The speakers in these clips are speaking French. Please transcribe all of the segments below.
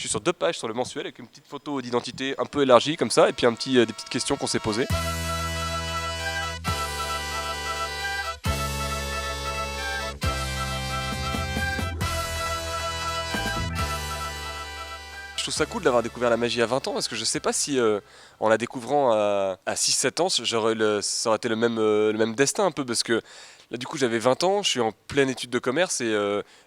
suis sur 2 pages sur le mensuel avec une petite photo d'identité un peu élargie comme ça et puis des petites questions qu'on s'est posées. Je trouve ça cool d'avoir découvert la magie à 20 ans parce que je sais pas si en la découvrant à 6-7 ans, ça aurait été le même destin un peu parce que là du coup j'avais 20 ans, je suis en pleine étude de commerce et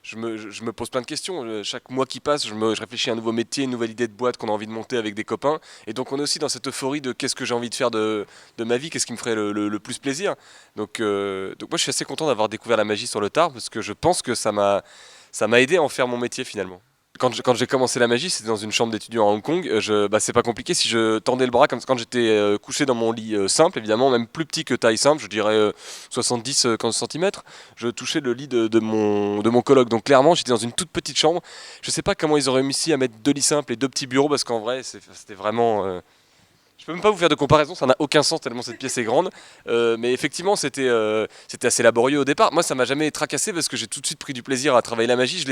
je me pose plein de questions. Chaque mois qui passe, je réfléchis à un nouveau métier, une nouvelle idée de boîte qu'on a envie de monter avec des copains. Et donc on est aussi dans cette euphorie de qu'est-ce que j'ai envie de faire de ma vie, qu'est-ce qui me ferait le plus plaisir. Donc moi je suis assez content d'avoir découvert la magie sur le tard parce que je pense que ça m'a aidé à en faire mon métier finalement. Quand j'ai commencé la magie, c'était dans une chambre d'étudiant à Hong Kong. C'est pas compliqué. Si je tendais le bras, comme quand j'étais couché dans mon lit simple, évidemment, même plus petit que taille simple, je dirais 70 cm, je touchais le lit de mon coloc. Donc clairement, j'étais dans une toute petite chambre. Je sais pas comment ils auraient réussi à mettre 2 lits simples et 2 petits bureaux, parce qu'en vrai, c'était vraiment... Je peux même pas vous faire de comparaison, ça n'a aucun sens tellement cette pièce est grande. Mais effectivement, c'était assez laborieux au départ. Moi, ça m'a jamais tracassé parce que j'ai tout de suite pris du plaisir à travailler la magie.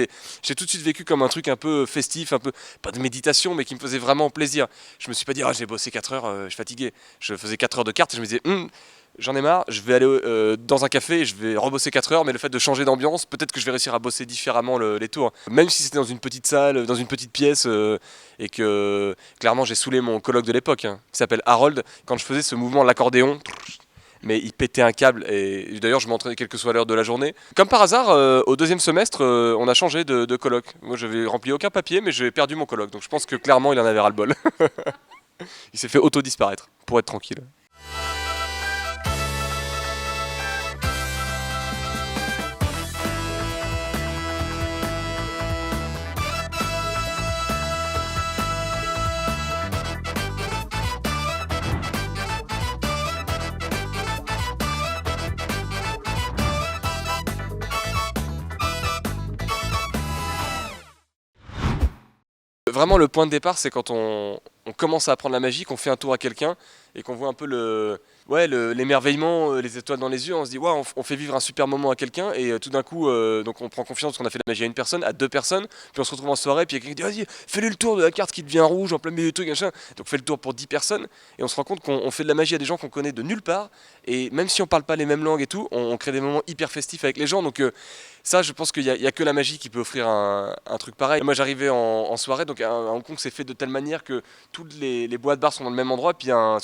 J'ai tout de suite vécu comme un truc un peu festif, un peu pas de méditation, mais qui me faisait vraiment plaisir. Je me suis pas dit, ah, j'ai bossé 4 heures, je suis fatigué. Je faisais 4 heures de cartes et je me disais, j'en ai marre, je vais aller dans un café et je vais rebosser 4 heures, mais le fait de changer d'ambiance, peut-être que je vais réussir à bosser différemment les tours. Même si c'était dans une petite salle, dans une petite pièce, et que clairement j'ai saoulé mon coloc de l'époque, qui s'appelle Harold, quand je faisais ce mouvement, l'accordéon, mais il pétait un câble, et d'ailleurs je m'entraînais quelle que soit l'heure de la journée. Comme par hasard, au 2e semestre, on a changé de coloc. Moi j'avais rempli aucun papier, mais j'ai perdu mon coloc, donc je pense que clairement il en avait ras-le-bol. Il s'est fait auto-disparaître, pour être tranquille. Vraiment, le point de départ, c'est quand on commence à apprendre la magie, qu'on fait un tour à quelqu'un et qu'on voit un peu l'émerveillement, les étoiles dans les yeux. On se dit, ouais, on fait vivre un super moment à quelqu'un et tout d'un coup, donc on prend confiance parce qu'on a fait la magie à une personne, à 2 personnes, puis on se retrouve en soirée, puis il y a quelqu'un qui dit, vas-y, fais-lui le tour de la carte qui devient rouge en plein milieu du truc, machin. Donc on fait le tour pour 10 personnes et on se rend compte qu'on fait de la magie à des gens qu'on connaît de nulle part. Et même si on parle pas les mêmes langues et tout, on crée des moments hyper festifs avec les gens. Donc ça, je pense qu'il y a que la magie qui peut offrir un truc pareil. Moi, j'arrivais en soirée, donc à Hong Kong, c'est fait de telle manière que toutes les boîtes bars sont dans le même endroit, puis il y a un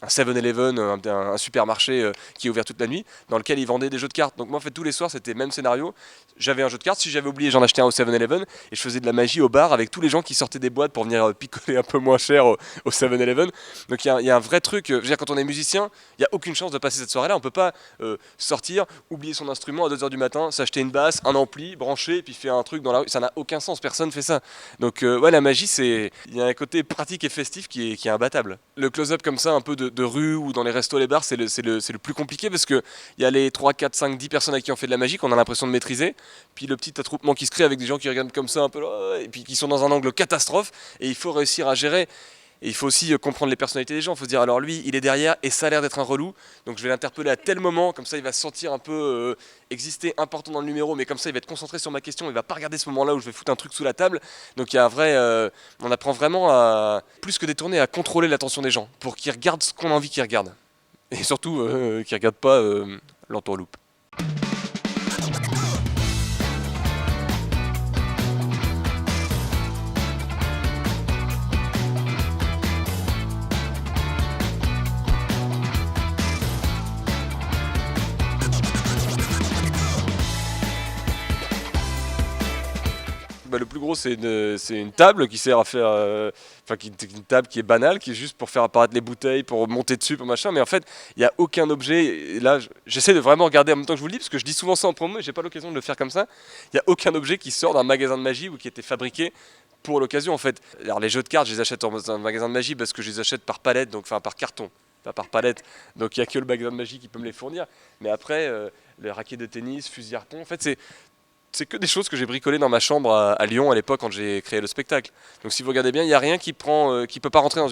7-Eleven, un supermarché qui est ouvert toute la nuit, dans lequel ils vendaient des jeux de cartes. Donc moi, en fait, tous les soirs, c'était le même scénario. J'avais un jeu de cartes, si j'avais oublié, j'en achetais un au 7-Eleven, et je faisais de la magie au bar avec tous les gens qui sortaient des boîtes pour venir picoler un peu moins cher au 7-Eleven. Donc il y a un vrai truc. Je veux dire, quand on est musicien, il n'y a aucune chance de passer cette soirée-là. On peut pas sortir, oublier son instrument à 2h du matin, s'acheter une basse, un ampli, brancher, puis faire un truc dans la rue. Ça n'a aucun sens, personne fait ça. Donc ouais, la magie, il y a un côté pratique et festif qui est imbattable. Le close-up comme ça, un peu de rue ou dans les restos, les bars, c'est le plus compliqué parce qu'il y a les 3, 4, 5, 10 personnes à qui on fait de la magie qu'on a l'impression de maîtriser, puis le petit attroupement qui se crée avec des gens qui regardent comme ça un peu là, et puis qui sont dans un angle catastrophe, et il faut réussir à gérer. Et il faut aussi comprendre les personnalités des gens. Il faut se dire, alors lui, il est derrière et ça a l'air d'être un relou. Donc je vais l'interpeller à tel moment, comme ça il va se sentir un peu exister, important dans le numéro, mais comme ça il va être concentré sur ma question, il va pas regarder ce moment-là où je vais foutre un truc sous la table. Donc il y a un vrai... on apprend vraiment à, plus que détourner, à contrôler l'attention des gens, pour qu'ils regardent ce qu'on a envie qu'ils regardent. Et surtout, qu'ils regardent pas l'entourloupe. Le plus gros, c'est une table qui sert à faire. Une table qui est banale, qui est juste pour faire apparaître les bouteilles, pour monter dessus, pour machin. Mais en fait, il n'y a aucun objet. Et là, j'essaie de vraiment regarder en même temps que je vous le dis, parce que je dis souvent ça en promo et j'ai pas l'occasion de le faire comme ça. Il n'y a aucun objet qui sort d'un magasin de magie ou qui a été fabriqué pour l'occasion, en fait. Alors, les jeux de cartes, je les achète dans un magasin de magie parce que je les achète par palette, donc enfin par carton. Pas par palette, donc il n'y a que le magasin de magie qui peut me les fournir. Mais après, les raquettes de tennis, fusil harpon, en fait, c'est que des choses que j'ai bricolées dans ma chambre à Lyon à l'époque quand j'ai créé le spectacle. Donc si vous regardez bien, il n'y a rien qui peut pas rentrer dans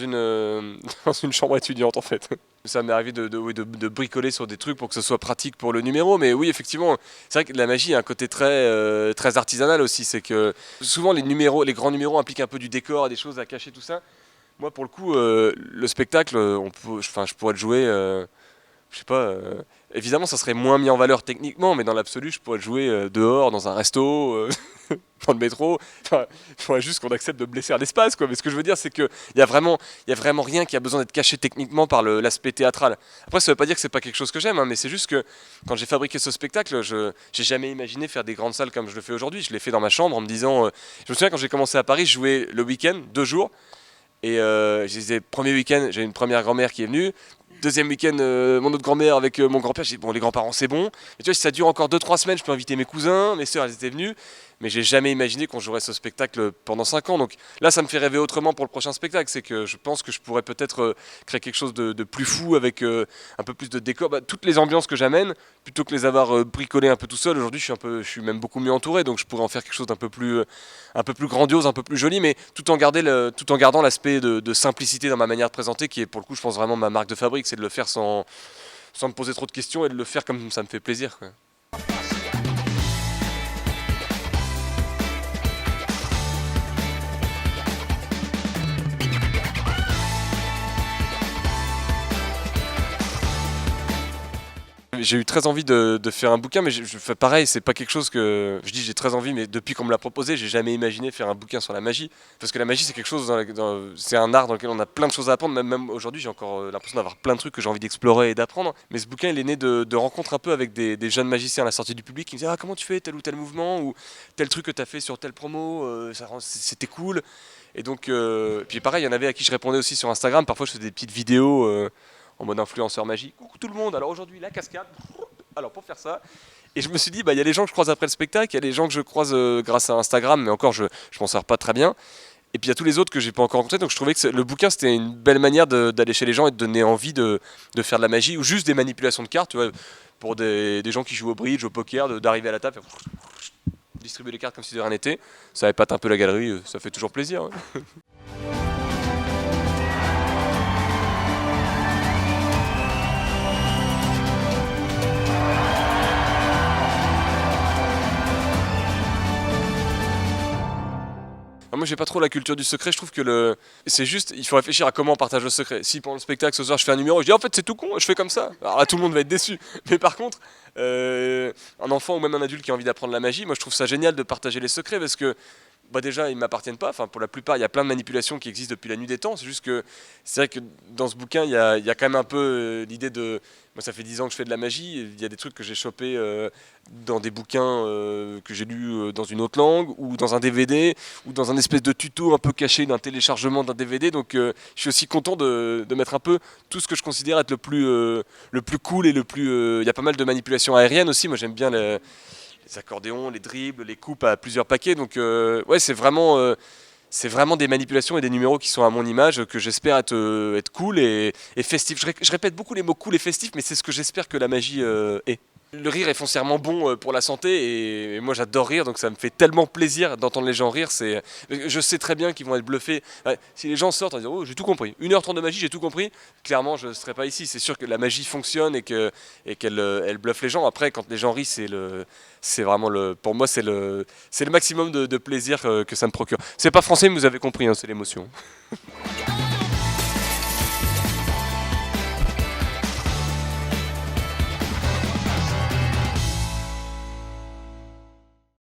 dans une chambre étudiante en fait. Ça m'est arrivé oui, de bricoler sur des trucs pour que ce soit pratique pour le numéro, mais oui effectivement, c'est vrai que la magie a un côté très artisanal aussi. C'est que souvent les grands numéros impliquent un peu du décor, des choses à cacher, tout ça. Moi pour le coup, le spectacle, je pourrais le jouer. Je sais pas, évidemment ça serait moins mis en valeur techniquement, mais dans l'absolu je pourrais le jouer dehors, dans un resto, dans le métro. Enfin, il faudrait juste qu'on accepte de blesser l'espace, quoi. Mais ce que je veux dire, c'est qu'il y a vraiment rien qui a besoin d'être caché techniquement par l'aspect théâtral. Après, ça veut pas dire que c'est pas quelque chose que j'aime, hein, mais c'est juste que quand j'ai fabriqué ce spectacle, j'ai jamais imaginé faire des grandes salles comme je le fais aujourd'hui. Je l'ai fait dans ma chambre en me disant, je me souviens quand j'ai commencé à Paris, je jouais le week-end, 2 jours. Et je disais, premier week-end, j'ai une première grand-mère qui est venue. Deuxième week-end, mon autre grand-mère avec mon grand-père. J'ai dit, bon, les grands-parents, c'est bon. Et tu vois, si ça dure encore 2-3 semaines, je peux inviter mes cousins, mes sœurs, elles étaient venues. Mais j'ai jamais imaginé qu'on jouerait ce spectacle pendant 5 ans. Donc là, ça me fait rêver autrement pour le prochain spectacle. C'est que je pense que je pourrais peut-être créer quelque chose de plus fou avec un peu plus de décor. Toutes les ambiances que j'amène, plutôt que les avoir bricolées un peu tout seul. Aujourd'hui, je suis même beaucoup mieux entouré. Donc je pourrais en faire quelque chose d'un peu plus grandiose, un peu plus joli, mais tout en gardant l'aspect de simplicité dans ma manière de présenter, qui est pour le coup, je pense vraiment ma marque de fabrique. C'est de le faire sans me poser trop de questions et de le faire comme ça me fait plaisir, quoi. J'ai eu très envie de faire un bouquin, mais je fais pareil, c'est pas quelque chose que. Je dis j'ai très envie, mais depuis qu'on me l'a proposé, j'ai jamais imaginé faire un bouquin sur la magie. Parce que la magie, c'est quelque chose, c'est un art dans lequel on a plein de choses à apprendre. Même aujourd'hui, j'ai encore l'impression d'avoir plein de trucs que j'ai envie d'explorer et d'apprendre. Mais ce bouquin, il est né de rencontres un peu avec des jeunes magiciens à la sortie du public qui me disaient, ah, comment tu fais tel ou tel mouvement, ou tel truc que tu as fait sur telle promo, c'était cool. Et donc, puis pareil, il y en avait à qui je répondais aussi sur Instagram. Parfois, je faisais des petites vidéos en mode influenceur magie. Coucou tout le monde, alors aujourd'hui la cascade. Alors pour faire ça, et je me suis dit, il y a les gens que je croise après le spectacle, il y a les gens que je croise grâce à Instagram, mais encore je m'en sers pas très bien. Et puis il y a tous les autres que j'ai pas encore rencontrés, donc je trouvais que le bouquin c'était une belle manière d'aller chez les gens et de donner envie de faire de la magie ou juste des manipulations de cartes, tu vois, pour des gens qui jouent au bridge, au poker, d'arriver à la table, distribuer les cartes comme si de rien n'était. Ça épate un peu la galerie, ça fait toujours plaisir. Hein. Moi j'ai pas trop la culture du secret, je trouve que c'est juste, il faut réfléchir à comment on partage le secret. Si pendant le spectacle ce soir je fais un numéro, je dis en fait c'est tout con, je fais comme ça. Alors là tout le monde va être déçu. Mais par contre, un enfant ou même un adulte qui a envie d'apprendre la magie, moi je trouve ça génial de partager les secrets parce que déjà ils m'appartiennent pas, enfin pour la plupart il y a plein de manipulations qui existent depuis la nuit des temps, c'est juste que c'est vrai que dans ce bouquin il y a quand même un peu l'idée de, moi ça fait 10 ans que je fais de la magie, il y a des trucs que j'ai chopés dans des bouquins que j'ai lus dans une autre langue ou dans un DVD ou dans un espèce de tuto un peu caché d'un téléchargement d'un DVD, donc je suis aussi content de mettre un peu tout ce que je considère être le plus cool et le plus... Il y a pas mal de manipulations aériennes aussi, moi j'aime bien les accordéons, les dribbles, les coupes à plusieurs paquets. Donc ouais, c'est vraiment des manipulations et des numéros qui sont à mon image, que j'espère être cool et festif. Je répète beaucoup les mots cool et festif, mais c'est ce que j'espère que la magie est. Le rire est foncièrement bon pour la santé et moi j'adore rire, donc ça me fait tellement plaisir d'entendre les gens rire. Je sais très bien qu'ils vont être bluffés. Ouais, si les gens sortent en disant oh j'ai tout compris, 1h30 de magie j'ai tout compris, clairement je ne serais pas ici. C'est sûr que la magie fonctionne et qu'elle elle bluffe les gens. Après quand les gens rient c'est vraiment pour moi c'est le maximum de plaisir que ça me procure. C'est pas français mais vous avez compris, hein, c'est l'émotion.